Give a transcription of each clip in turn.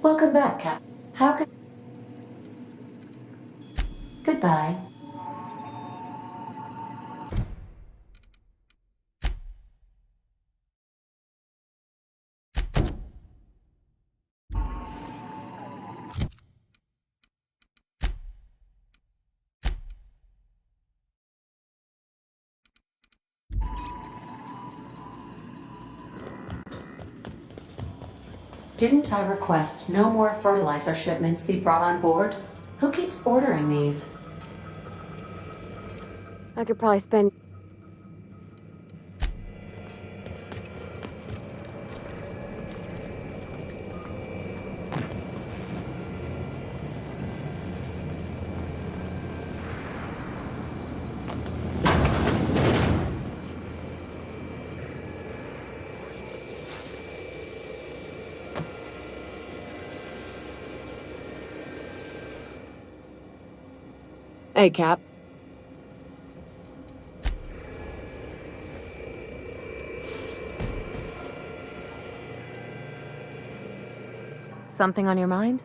Welcome back, Cap. How can... Goodbye. Didn't I request no more fertilizer shipments be brought on board? Who keeps ordering these? I could probably spend... Hey, Cap. Something on your mind?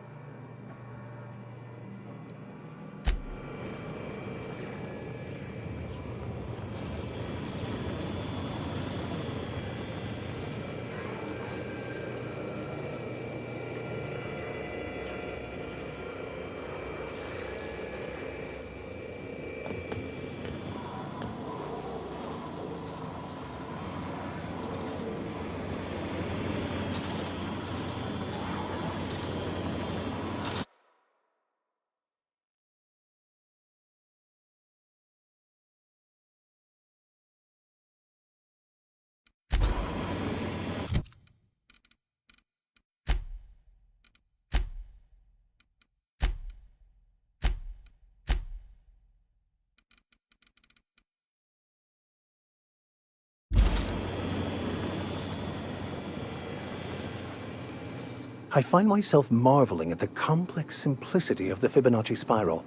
I find myself marveling at the complex simplicity of the Fibonacci spiral.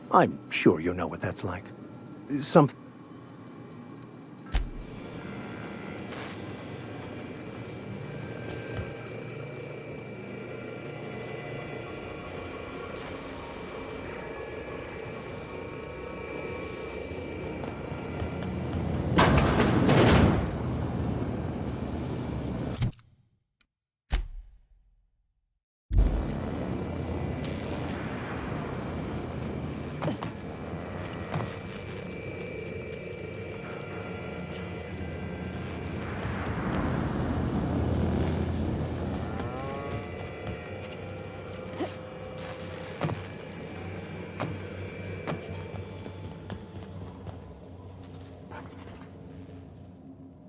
I'm sure you know what that's like. Something...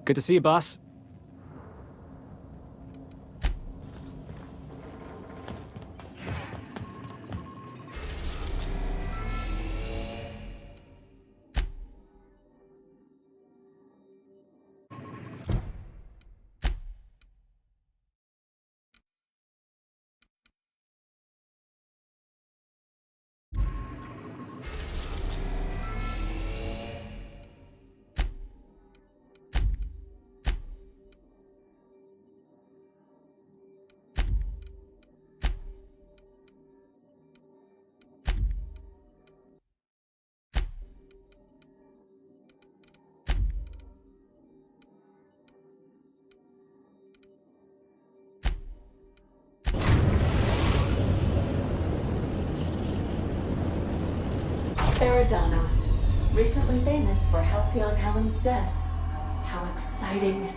Good to see you, boss. Eridanos, recently famous for Halcyon Helen's death. How exciting.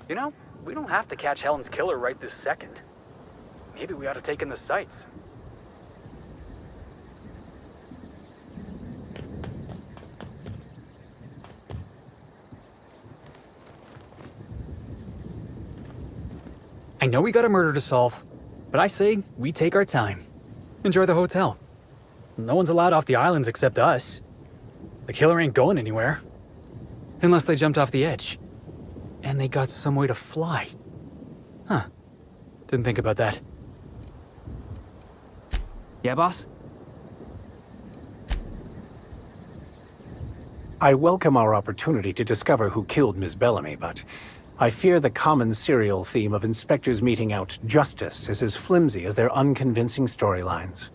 You know, we don't have to catch Helen's killer right this second. Maybe we ought to take in the sights. I know we got a murder to solve, but I say we take our time. Enjoy the hotel. No one's allowed off the islands except us. The killer ain't going anywhere. Unless they jumped off the edge. And they got some way to fly. Huh. Didn't think about that. Yeah, boss? I welcome our opportunity to discover who killed Miss Bellamy, but I fear the common serial theme of inspectors meting out justice is as flimsy as their unconvincing storylines.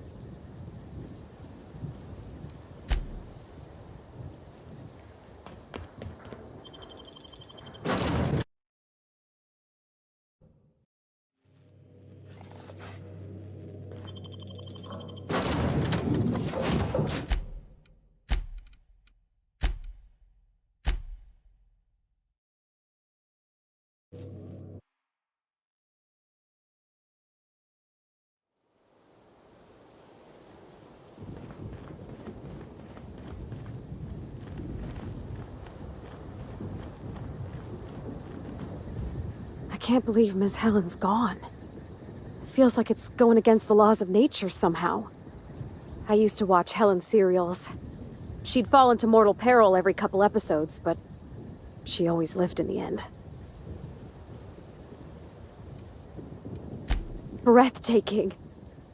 I can't believe Miss Helen's gone. It feels like it's going against the laws of nature somehow. I used to watch Helen serials. She'd fall into mortal peril every couple episodes, but she always lived in the end. Breathtaking.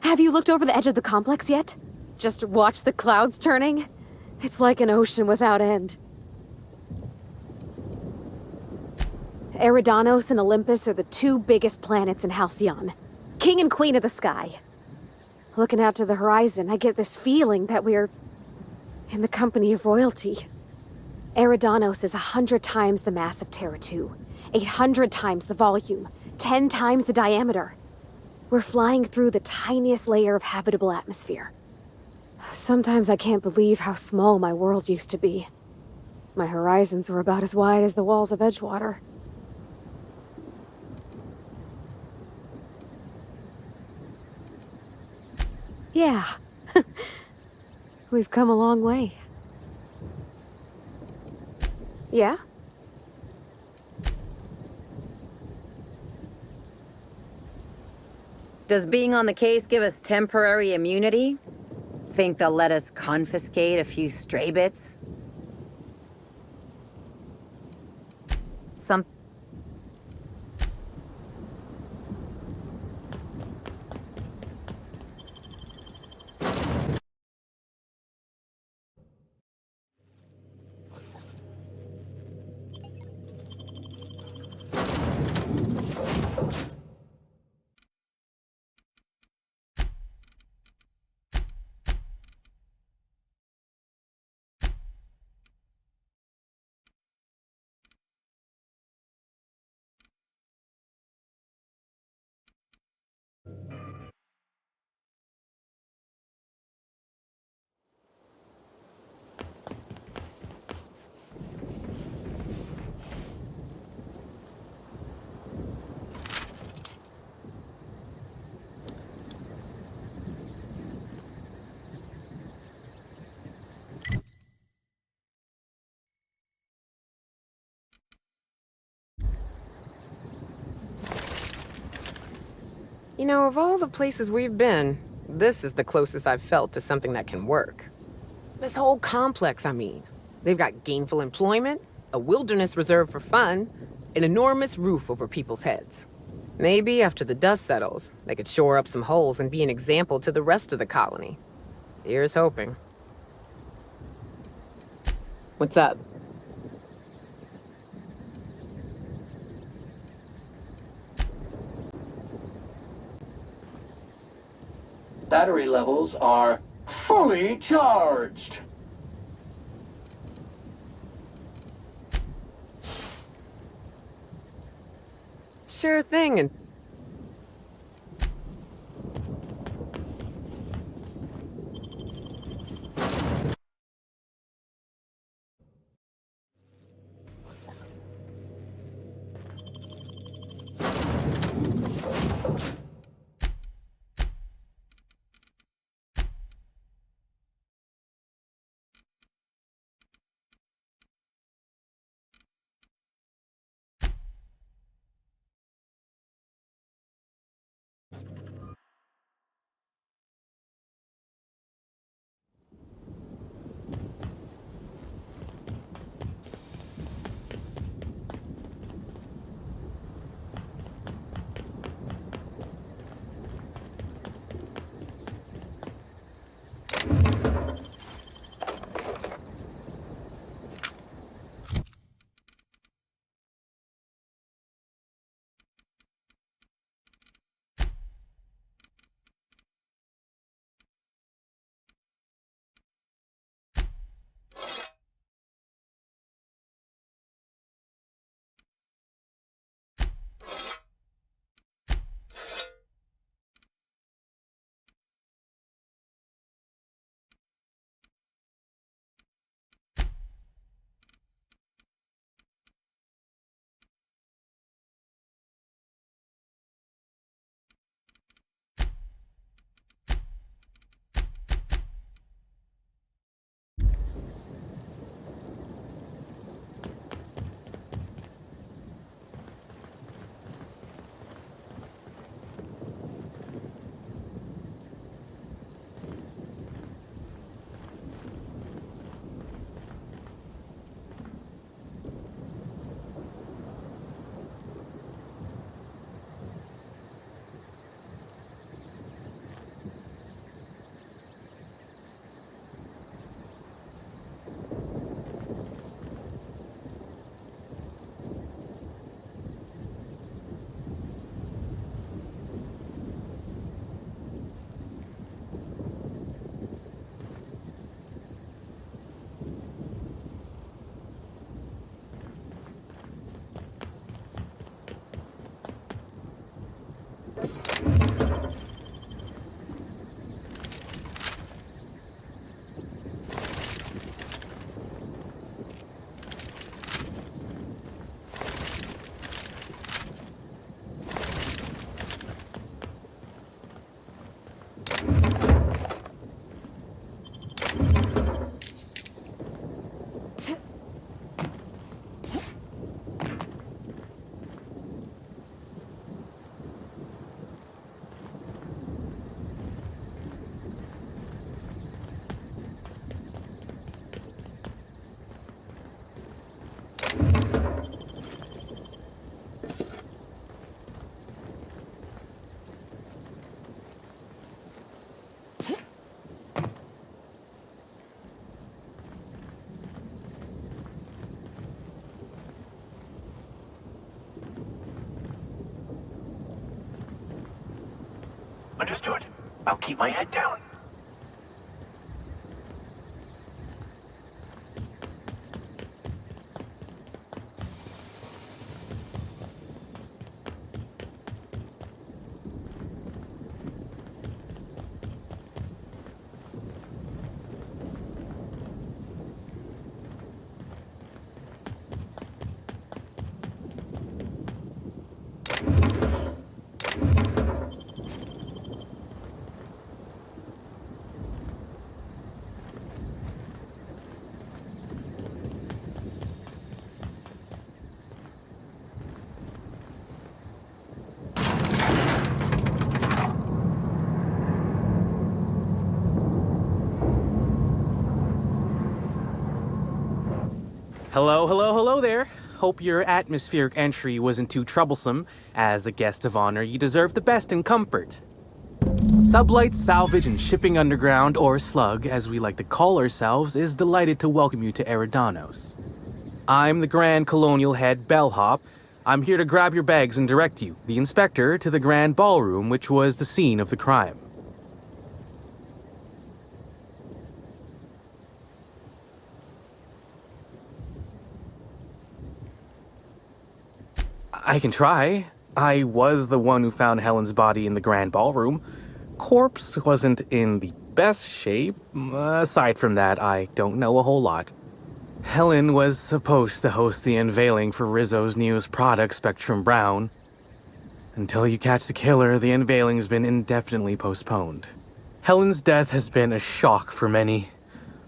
Have you looked over the edge of the complex yet? Just watch the clouds turning? It's like an ocean without end. Eridanos and Olympus are the two biggest planets in Halcyon. King and Queen of the sky. Looking out to the horizon, I get this feeling that we're in the company of royalty. Eridanos is 100 times the mass of Terra 2, 800 times the volume, 10 times the diameter. We're flying through the tiniest layer of habitable atmosphere. Sometimes I can't believe how small my world used to be. My horizons were about as wide as the walls of Edgewater. Yeah. We've come a long way. Yeah? Does being on the case give us temporary immunity? Think they'll let us confiscate a few stray bits? Some... You know, of all the places we've been, this is the closest I've felt to something that can work. This whole complex, I mean. They've got gainful employment, a wilderness reserve for fun, an enormous roof over people's heads. Maybe after the dust settles, they could shore up some holes and be an example to the rest of the colony. Here's hoping. What's up? Battery levels are fully charged. Sure thing, and... Understood. I'll keep my head down. Hello there. Hope your atmospheric entry wasn't too troublesome. As a guest of honor, you deserve the best in comfort. Sublight Salvage and Shipping Underground, or Slug, as we like to call ourselves, is delighted to welcome you to Eridanos. I'm the Grand Colonial Head Bellhop. I'm here to grab your bags and direct you, the Inspector, to the Grand Ballroom, which was the scene of the crime. I can try. I was the one who found Helen's body in the Grand Ballroom. Corpse wasn't in the best shape. Aside from that, I don't know a whole lot. Helen was supposed to host the unveiling for Rizzo's newest product, Spectrum Brown. Until you catch the killer, the unveiling's been indefinitely postponed. Helen's death has been a shock for many.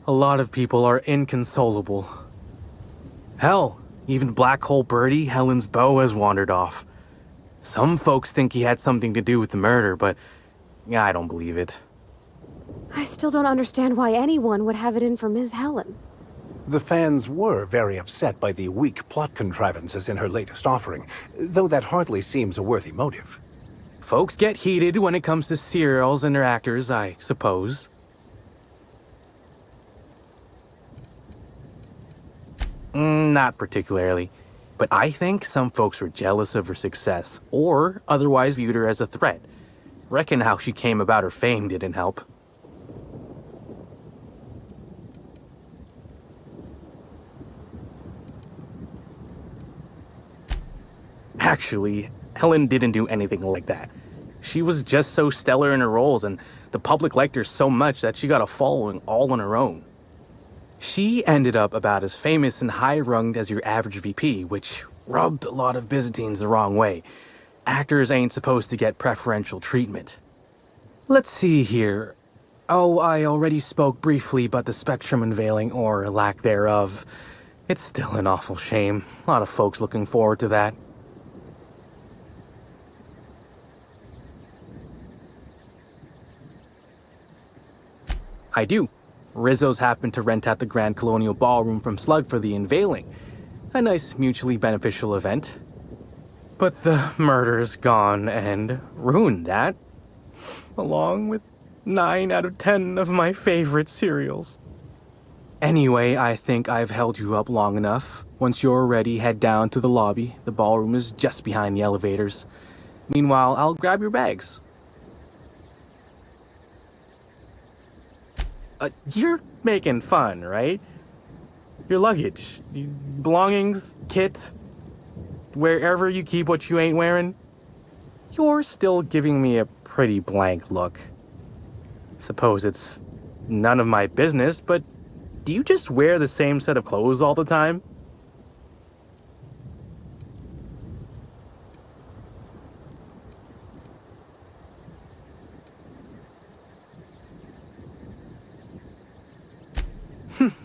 A lot of people are inconsolable. Hell, even Black Hole Birdie, Helen's beau, has wandered off. Some folks think he had something to do with the murder, but I don't believe it. I still don't understand why anyone would have it in for Ms. Helen. The fans were very upset by the weak plot contrivances in her latest offering, though that hardly seems a worthy motive. Folks get heated when it comes to serials and their actors, I suppose. Not particularly. But I think some folks were jealous of her success, or otherwise viewed her as a threat. Reckon how she came about her fame didn't help. Actually, Helen didn't do anything like that. She was just so stellar in her roles, and the public liked her so much that she got a following all on her own. She ended up about as famous and high-runged as your average VP, which rubbed a lot of Byzantines the wrong way. Actors ain't supposed to get preferential treatment. Let's see here. Oh, I already spoke briefly about the Spectrum unveiling, or lack thereof. It's still an awful shame. A lot of folks looking forward to that. I do. Rizzo's happened to rent out the Grand Colonial Ballroom from Slug for the unveiling. A nice mutually beneficial event. But the murder's gone and ruined that. Along with 9 out of 10 of my favorite serials. Anyway, I think I've held you up long enough. Once you're ready, head down to the lobby. The ballroom is just behind the elevators. Meanwhile, I'll grab your bags. You're making fun, right? Your luggage, belongings, kit, wherever you keep what you ain't wearing. You're still giving me a pretty blank look. Suppose it's none of my business, but do you just wear the same set of clothes all the time?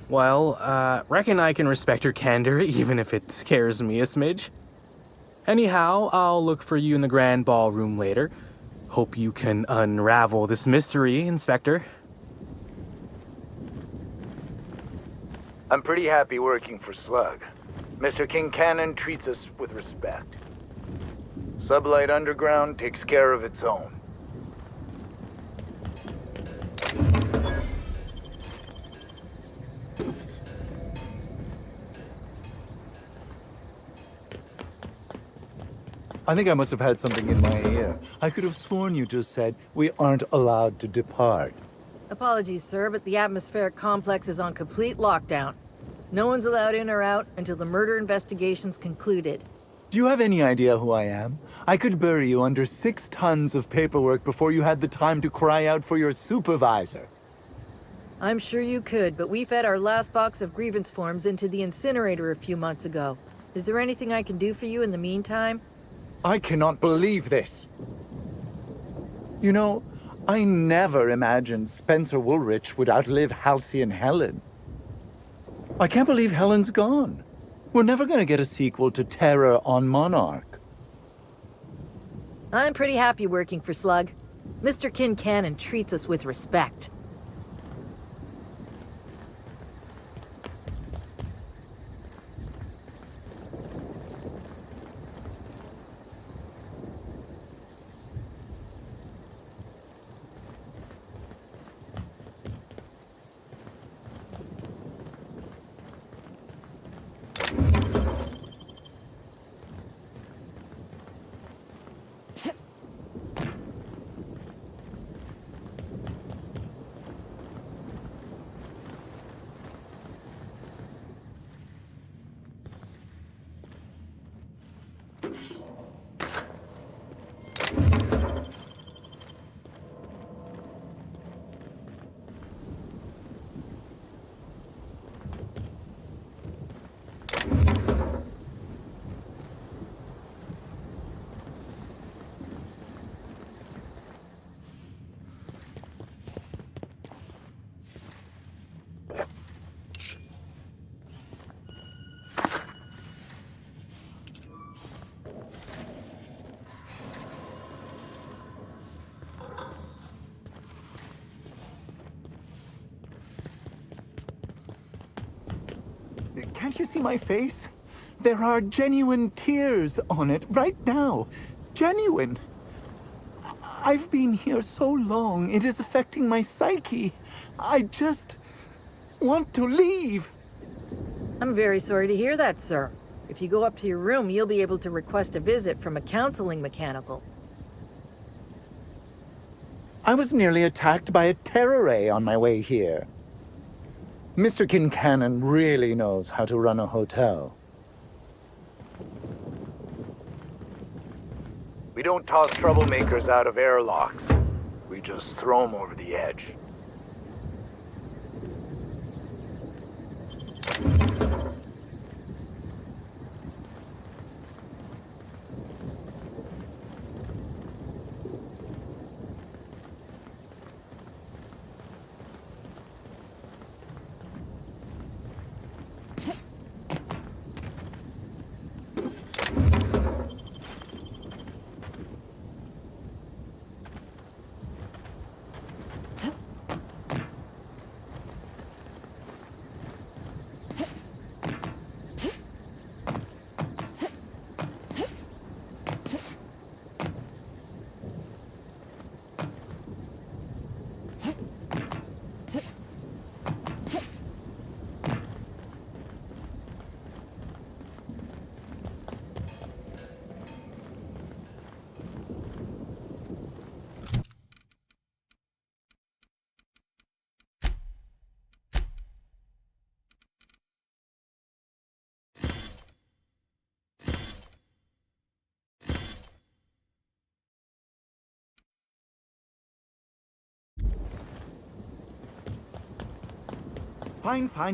Well, reckon I can respect your candor, even if it scares me a smidge. Anyhow, I'll look for you in the Grand Ballroom later. Hope you can unravel this mystery, Inspector. I'm pretty happy working for Slug. Mr. Kincannon treats us with respect. Sublight Underground takes care of its own. I think I must have had something in my ear. I could have sworn you just said we aren't allowed to depart. Apologies, sir, but the atmospheric complex is on complete lockdown. No one's allowed in or out until the murder investigation's concluded. Do you have any idea who I am? I could bury you under 6 tons of paperwork before you had the time to cry out for your supervisor. I'm sure you could, but we fed our last box of grievance forms into the incinerator a few months ago. Is there anything I can do for you in the meantime? I cannot believe this. You know, I never imagined Spencer Woolrich would outlive Halcyon Helen. I can't believe Helen's gone. We're never going to get a sequel to Terror on Monarch. I'm pretty happy working for Slug. Mr. Kincannon treats us with respect. Can't you see my face? There are genuine tears on it right now. Genuine. I've been here so long, it is affecting my psyche. I just want to leave. I'm very sorry to hear that, sir. If you go up to your room, you'll be able to request a visit from a counseling mechanical. I was nearly attacked by a terror ray on my way here. Mr. Kincannon really knows how to run a hotel. We don't toss troublemakers out of airlocks. We just throw them over the edge.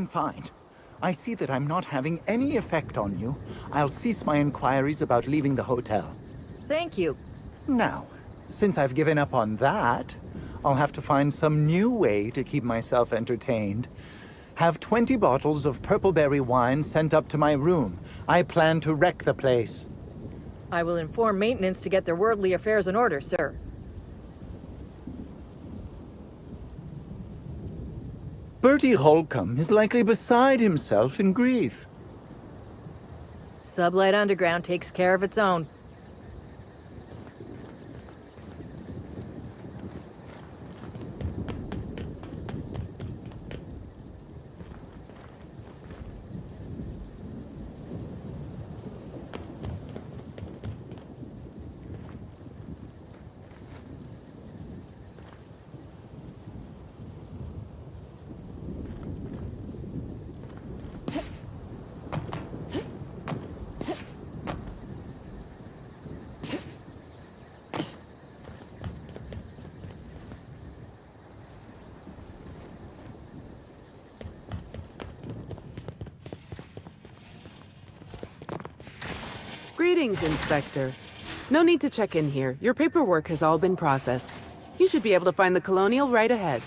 Fine. I see that I'm not having any effect on you. I'll cease my inquiries about leaving the hotel. Thank you. Now, since I've given up on that, I'll have to find some new way to keep myself entertained. Have 20 bottles of purpleberry wine sent up to my room. I plan to wreck the place. I will inform maintenance to get their worldly affairs in order, sir. Bertie Holcomb is likely beside himself in grief. Sublight Underground takes care of its own. Greetings, Inspector. No need to check in here. Your paperwork has all been processed. You should be able to find the Colonial right ahead.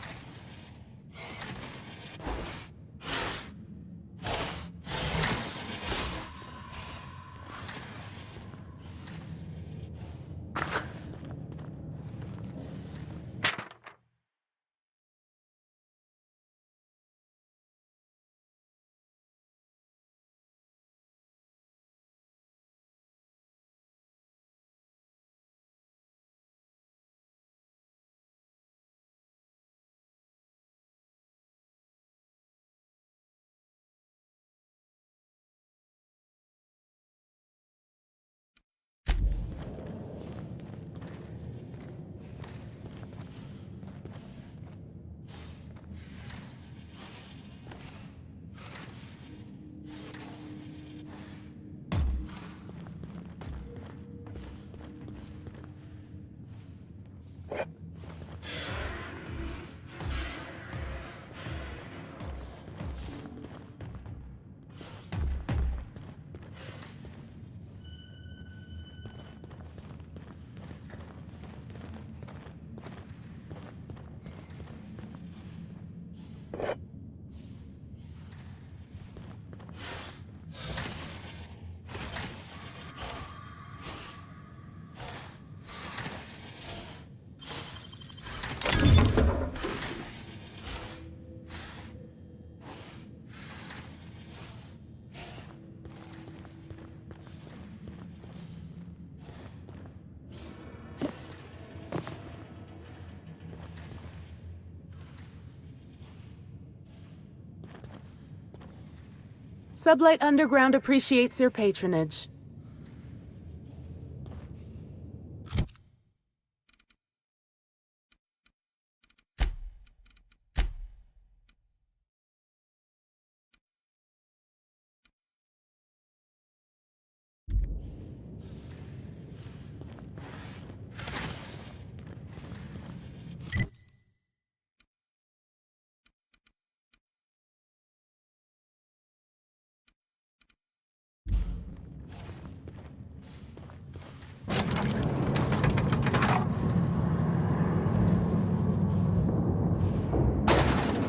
Sublight Underground appreciates your patronage.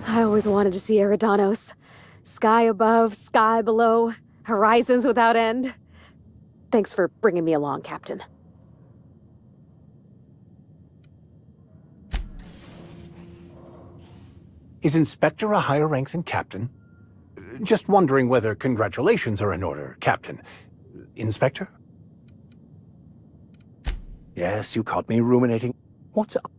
I always wanted to see Eridanos. Sky above, sky below, horizons without end. Thanks for bringing me along, Captain. Is Inspector a higher rank than Captain? Just wondering whether congratulations are in order, Captain. Inspector? Yes, you caught me ruminating. What's up?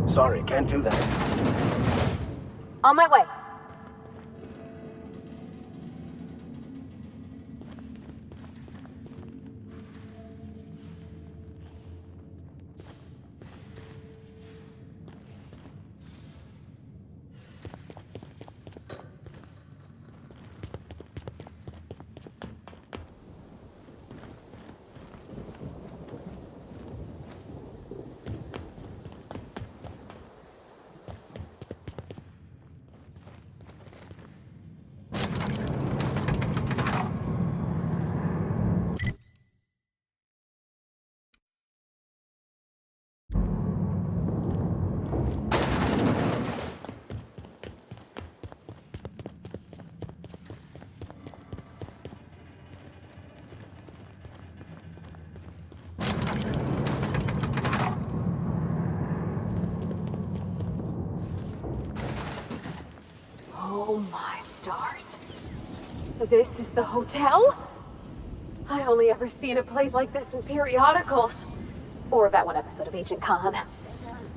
Sorry, can't do that. On my way. Oh my stars. This is the hotel? I only ever seen a place like this in periodicals. Or that one episode of Agent Khan.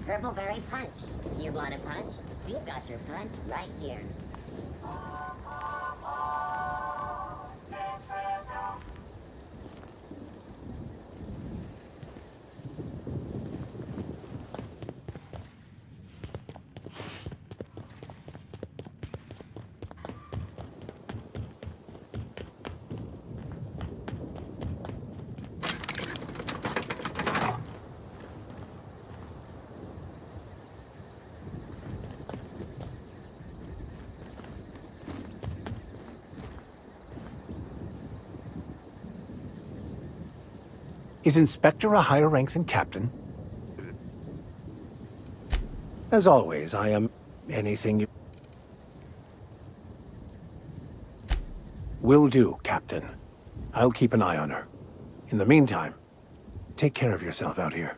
Purpleberry Punch. You want a punch? We've got your punch right here. Is Inspector a higher rank than Captain? As always, I am anything you... Will do, Captain. I'll keep an eye on her. In the meantime, take care of yourself out here.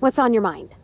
What's on your mind?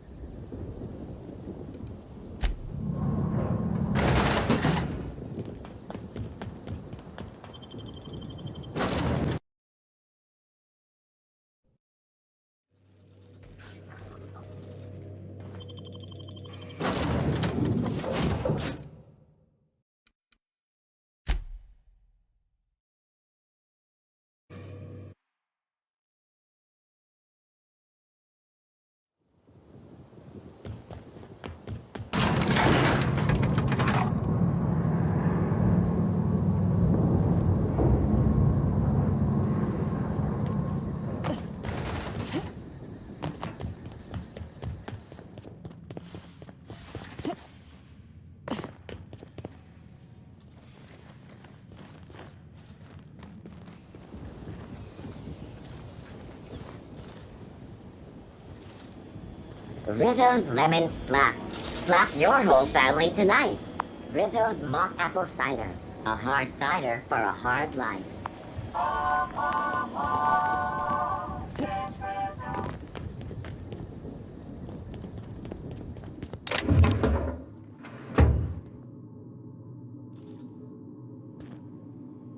Rizzo's Lemon Slap. Slap your whole family tonight. Rizzo's Mock Apple Cider. A hard cider for a hard life.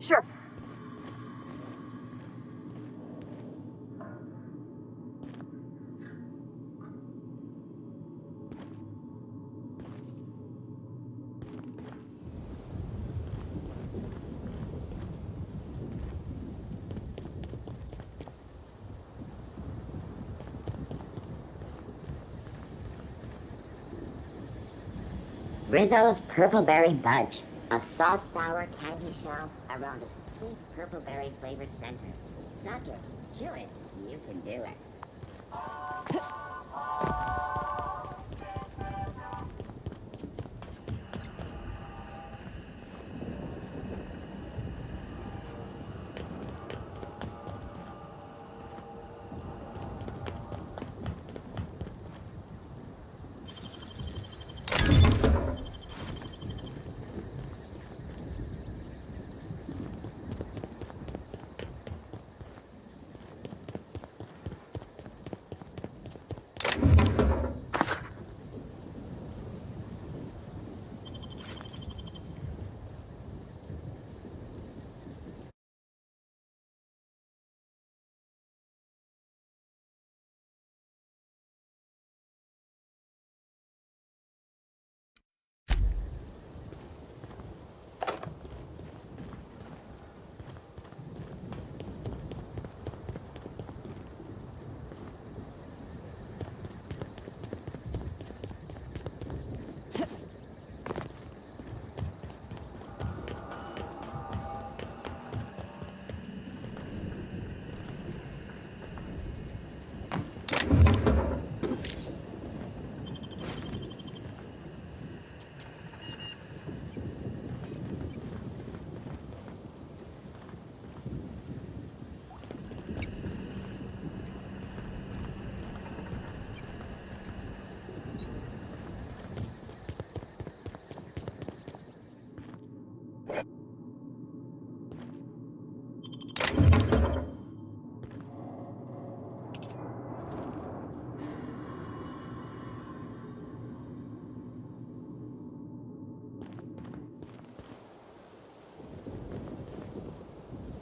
Sure. Rizzo's Purpleberry Budge, a soft sour candy shell around a sweet purpleberry flavored center. Suck it, chew it, you can do it.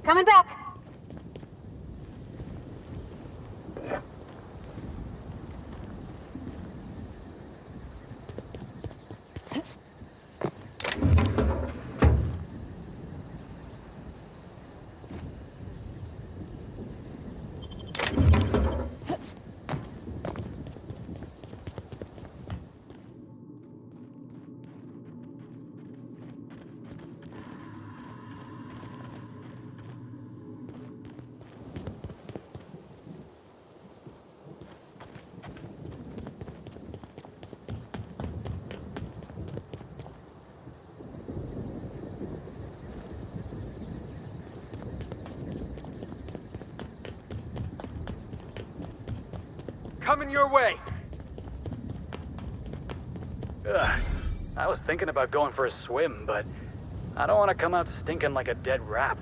Coming back. Coming your way. Ugh. I was thinking about going for a swim, but I don't want to come out stinking like a dead rat.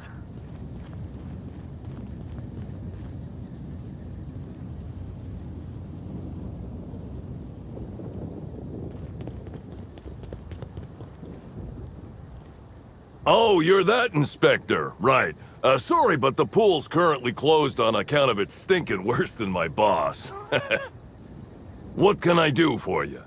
Oh, you're that inspector. Right. Sorry, but the pool's currently closed on account of it stinking worse than my boss. What can I do for you?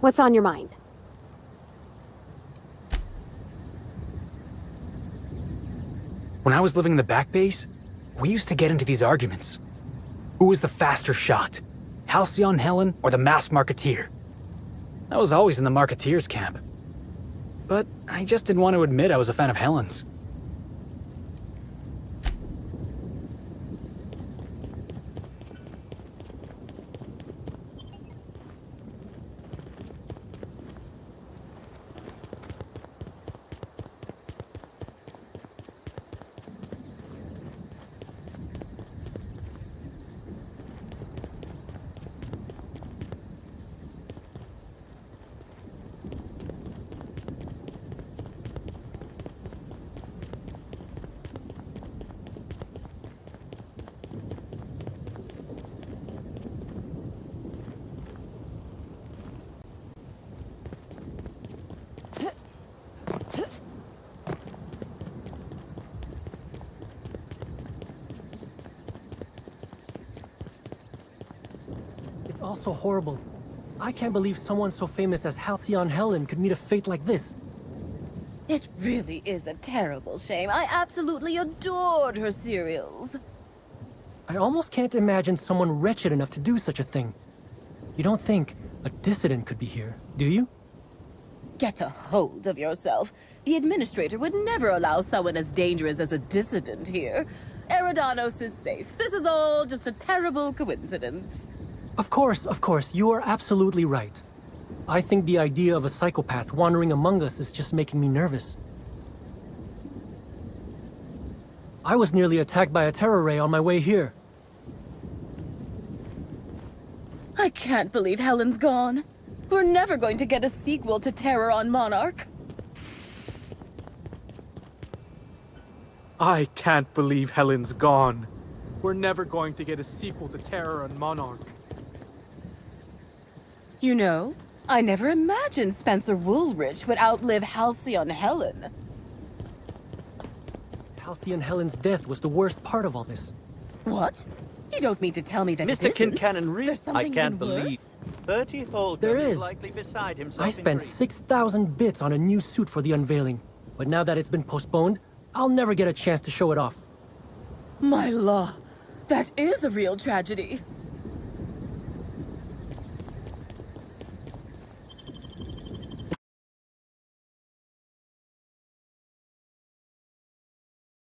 What's on your mind? When I was living in the back base, we used to get into these arguments. Who was the faster shot? Halcyon Helen or the masked Marketeer? I was always in the Marketeer's camp. But I just didn't want to admit I was a fan of Helen's. It's all so horrible. I can't believe someone so famous as Halcyon Helen could meet a fate like this. It really is a terrible shame. I absolutely adored her cereals. I almost can't imagine someone wretched enough to do such a thing. You don't think a dissident could be here, do you? Get a hold of yourself. The administrator would never allow someone as dangerous as a dissident here. Eridanos is safe. This is all just a terrible coincidence. Of course, you are absolutely right. I think the idea of a psychopath wandering among us is just making me nervous. I was nearly attacked by a terror ray on my way here. I can't believe Helen's gone. We're never going to get a sequel to Terror on Monarch. I can't believe Helen's gone. We're never going to get a sequel to Terror on Monarch. You know, I never imagined Spencer Woolrich would outlive Halcyon Helen. Halcyon Helen's death was the worst part of all this. What? You don't mean to tell me that Mr. Kincannon, really? I can't believe 30 Holden There is. likely beside himself. I spent 6,000 bits on a new suit for the unveiling, but now that it's been postponed, I'll never get a chance to show it off. My law, that is a real tragedy.